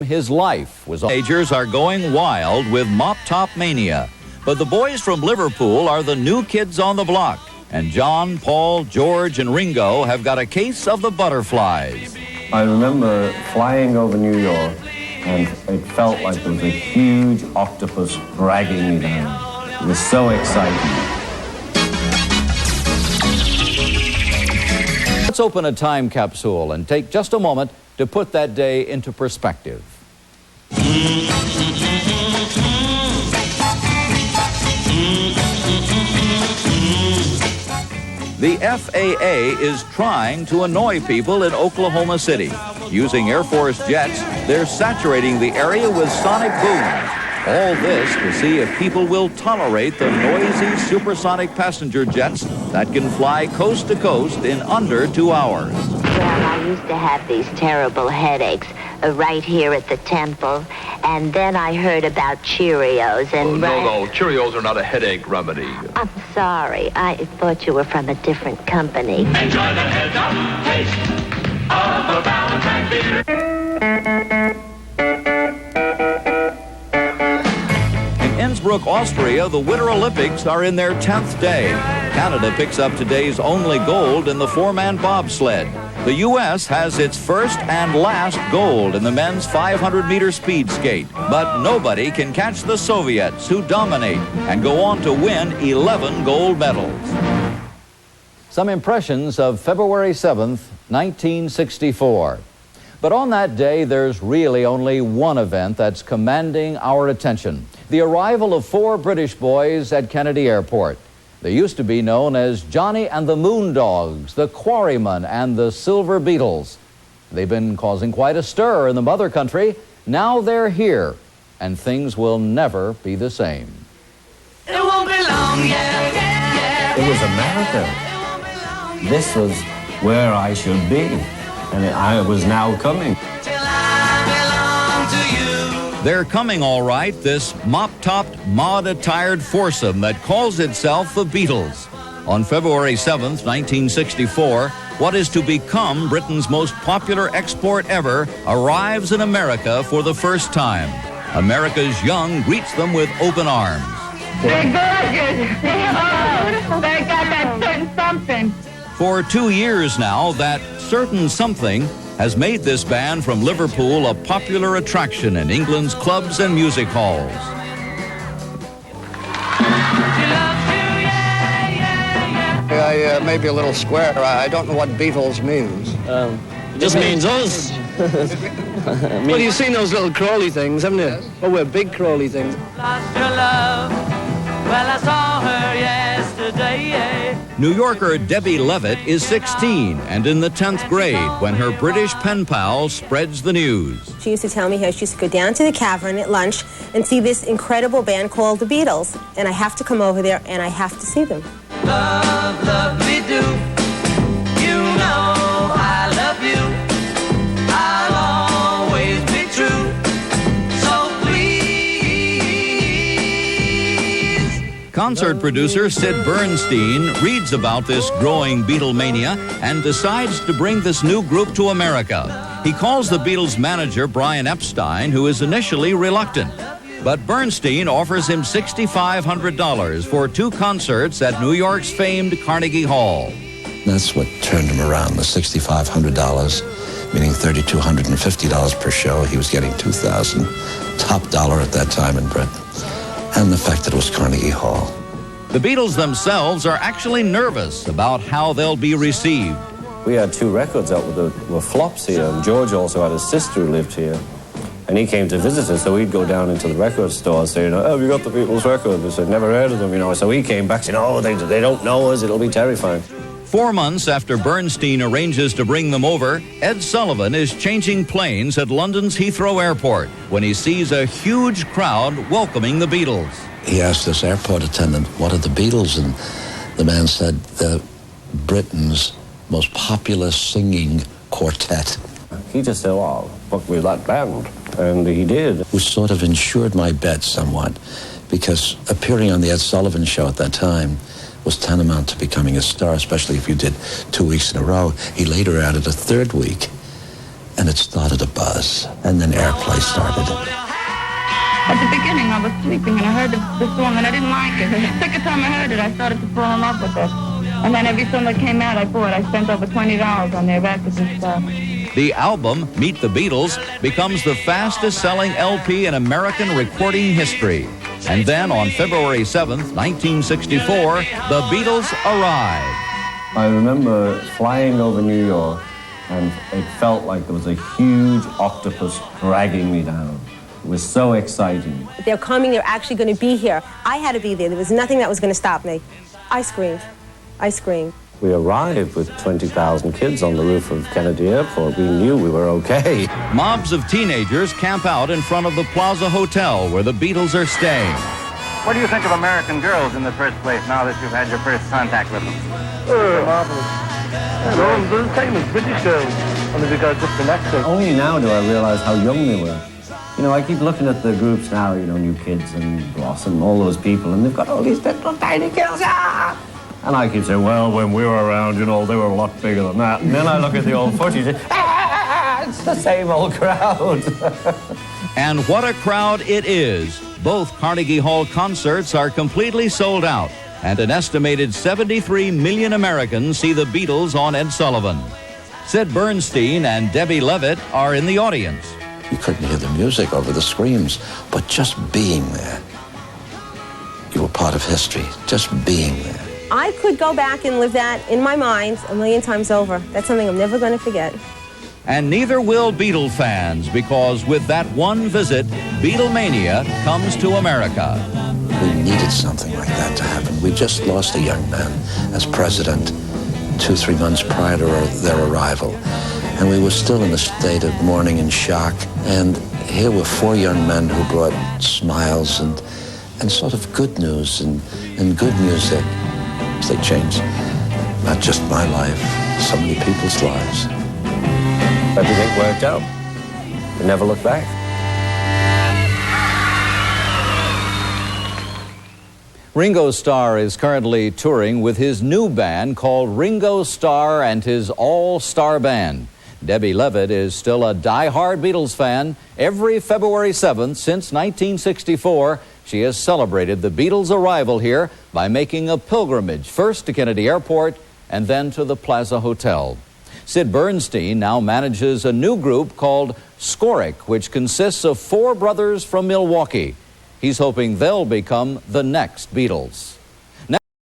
His life was on. Teenagers are going wild with mop-top mania. But the boys from Liverpool are the new kids on the block. And John, Paul, George, and Ringo have got a case of the butterflies. I remember flying over New York, and it felt like there was a huge octopus dragging me down. It was so exciting. Let's open a time capsule and take just a moment to put that day into perspective. The FAA is trying to annoy people in Oklahoma City. Using Air Force jets, they're saturating the area with sonic booms. All this to see if people will tolerate the noisy supersonic passenger jets that can fly coast to coast in under 2 hours. Well, I used to have these terrible headaches right here at the temple, and then I heard about Cheerios and... No, Cheerios are not a headache remedy. I'm sorry. I thought you were from a different company. Enjoy the head-up taste of a Valentine beer. In Innsbruck, Austria, the Winter Olympics are in their 10th day. Canada picks up today's only gold in the four-man bobsled. The U.S. has its first and last gold in the men's 500-meter speed skate. But nobody can catch the Soviets, who dominate and go on to win 11 gold medals. Some impressions of February 7th, 1964. But on that day, there's really only one event that's commanding our attention. The arrival of 4 British boys at Kennedy Airport. They used to be known as Johnny and the Moondogs, the Quarrymen, and the Silver Beatles. They've been causing quite a stir in the mother country. Now they're here, and things will never be the same. It won't be long, yeah. It was America. This was where I should be, and I was now coming. Till I belong to you. They're coming, all right, this mop-topped, mod-attired foursome that calls itself the Beatles. On February 7th, 1964, what is to become Britain's most popular export ever arrives in America for the first time. America's young greets them with open arms. They're gorgeous. Oh, they got that certain something. For 2 years now, that certain something has made this band from Liverpool a popular attraction in England's clubs and music halls. I may be a little square. I don't know what Beatles means. It just means us. Well, you've seen those little crawly things, haven't you? Yes. Oh, we're big crawly things. Lost your love. Well, I saw her yesterday. New Yorker Debbie Levitt is 16 and in the 10th grade when her British pen pal spreads the news. She used to tell me how she used to go down to the Cavern at lunch and see this incredible band called the Beatles. And I have to come over there and I have to see them. Love, love me do. You know I love you. I'll always be true. So please. Concert producer Sid Bernstein reads about this growing Beatlemania and decides to bring this new group to America. He calls the Beatles manager Brian Epstein, who is initially reluctant. But Bernstein offers him $6,500 for 2 concerts at New York's famed Carnegie Hall. That's what turned him around, the $6,500, meaning $3,250 per show. He was getting $2,000, top dollar at that time in Britain. And the fact that it was Carnegie Hall. The Beatles themselves are actually nervous about how they'll be received. We had 2 records out with flops here, and George also had a sister who lived here. And he came to visit us, so we'd go down into the record store and say, oh, have you got the Beatles record? They said, never heard of them, So he came back saying, oh, they don't know us, it'll be terrifying. 4 months after Bernstein arranges to bring them over, Ed Sullivan is changing planes at London's Heathrow Airport when he sees a huge crowd welcoming the Beatles. He asked this airport attendant, what are the Beatles? And the man said, they're Britain's most popular singing quartet. He just said, oh, book me that band. And he did. Which sort of insured my bet somewhat, because appearing on the Ed Sullivan Show at that time was tantamount to becoming a star, especially if you did 2 weeks in a row. He later added a 3rd week. and it started a buzz. And then airplay started. At the beginning, I was sleeping and I heard the song and I didn't like it. The second time I heard it, I started to fall in love with it. And then every song that came out, I bought. I spent over $20 on their records and stuff. The album, Meet the Beatles, becomes the fastest-selling LP in American recording history. And then on February 7th, 1964, the Beatles arrived. I remember flying over New York, and it felt like there was a huge octopus dragging me down. It was so exciting. They're coming, they're actually going to be here. I had to be there. There was nothing that was going to stop me. I screamed. I screamed. We arrived with 20,000 kids on the roof of Kennedy Airport. We knew we were okay. Mobs of teenagers camp out in front of the Plaza Hotel where the Beatles are staying. What do you think of American girls in the first place, now that you've had your first contact with them? Marvelous. They're the same as British girls, only they got a different accent. Only now do I realize how young they were. You know, I keep looking at the groups now, you know, New Kids and Blossom, all those people, and they've got all these little tiny girls. Ah! And I keep saying, well, when we were around, you know, they were a lot bigger than that. And then I look at the old footage, it's the same old crowd. And what a crowd it is. Both Carnegie Hall concerts are completely sold out, and an estimated 73 million Americans see the Beatles on Ed Sullivan. Sid Bernstein and Debbie Levitt are in the audience. You couldn't hear the music over the screams, but just being there. You were part of history, just being there. I could go back and live that in my mind a million times over. That's something I'm never going to forget. And neither will Beatle fans, because with that one visit, Beatlemania comes to America. We needed something like that to happen. We just lost a young man as president 2-3 months prior to their arrival. And we were still in a state of mourning and shock. And here were 4 young men who brought smiles and sort of good news and good music. They changed not just my life, so many people's lives. Everything worked out. We never looked back. Ringo Starr is currently touring with his new band called Ringo Starr and his All-Star Band. Debbie Levitt is still a die-hard Beatles fan. Every February 7th since 1964, she has celebrated the Beatles' arrival here by making a pilgrimage, first to Kennedy Airport and then to the Plaza Hotel. Sid Bernstein now manages a new group called Skoric, which consists of 4 brothers from Milwaukee. He's hoping they'll become the next Beatles.